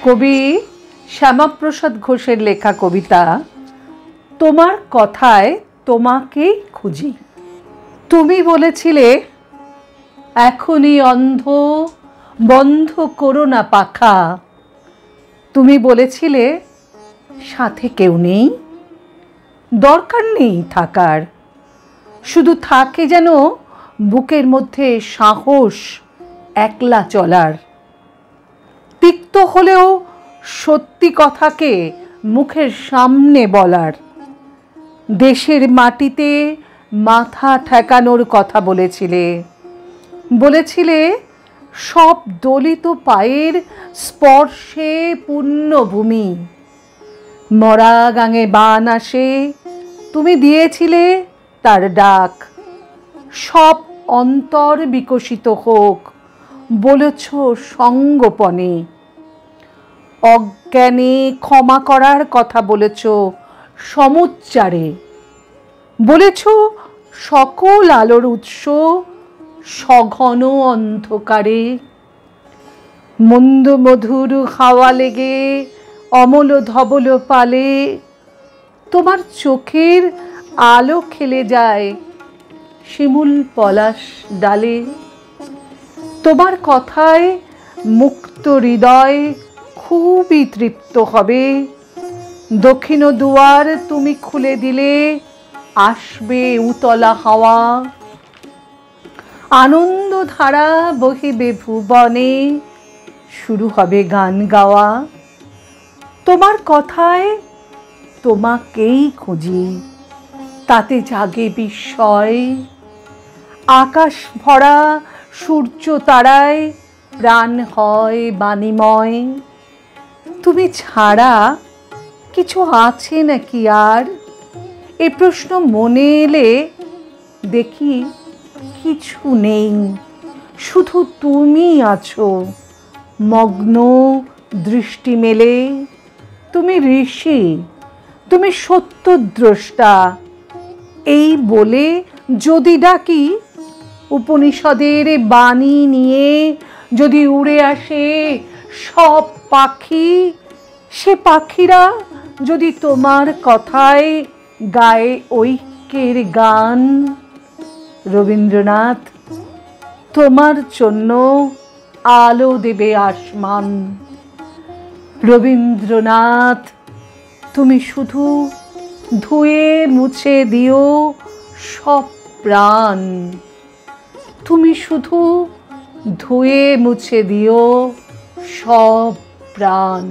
কবি শ্যামাপ্রসাদ ঘোষের লেখা কবিতা তোমার কথায় তোমাকেই খুঁজি। তুমি বলেছিলে এখনই অন্ধ, বন্ধ করো না পাখা। তুমি বলেছিলে সাথে কেউ নেই, দরকার নেই থাকার, শুধু থাকে যেন বুকের মধ্যে সাহস একলা চলার। তিক্ত হলেও সত্যি কথাকে মুখের সামনে বলার। দেশের মাটিতে মাথা ঠেকানোর কথা বলেছিলে। বলেছিলে সব দলিত পায়ের স্পর্শে পুণ্যভূমি। মরা গাঙে বান আসে, তুমি দিয়েছিলে তার ডাক। সব অন্তর বিকশিত হোক বলেছ সঙ্গোপনে। অজ্ঞানে ক্ষমা করার কথা বলেছ সমুচ্চারে। বলেছ সকল আলোর উৎস সঘন অন্ধকারে। মন্দ মধুর হাওয়া লেগে অমল ধবল পালে তোমার চোখের আলো খেলে যায় শিমুল পলাশ ডালে। তোমার কথায় মুক্ত হৃদয় খুবই তৃপ্ত হবে। দক্ষিণ দুয়ার তুমি খুলে দিলে আসবে উতলা হাওয়া। আনন্দ ধারা বহিবে ভুবনে, শুরু হবে গান গাওয়া। তোমার কথায় তোমাকেই খুঁজি, তাতে জাগে বিস্ময়। আকাশ ভরা সূর্য তারায় প্রাণ হয় বাণীময়। তুমি ছাড়া কিছু আছে নাকি আর? এ প্রশ্ন মনে এলে দেখি কিছু নেই, শুধু তুমি আছো মগ্ন দৃষ্টি মেলে। তুমি ঋষি, তুমি সত্যদ্রষ্টা, এই বলে যদি ডাকি উপনিষদের বাণী নিয়ে যদি উড়ে আসে সব পাখি, সে পাখিরা যদি তোমার কথায় গায়ে ঐক্যের গান। রবীন্দ্রনাথ, তোমার জন্য আলো দেবে আসমান। রবীন্দ্রনাথ, তুমি শুধু ধুয়ে মুছে দিও সব প্রাণ। তুমি শুধু ধুয়ে মুছে দিও সব প্রাণ।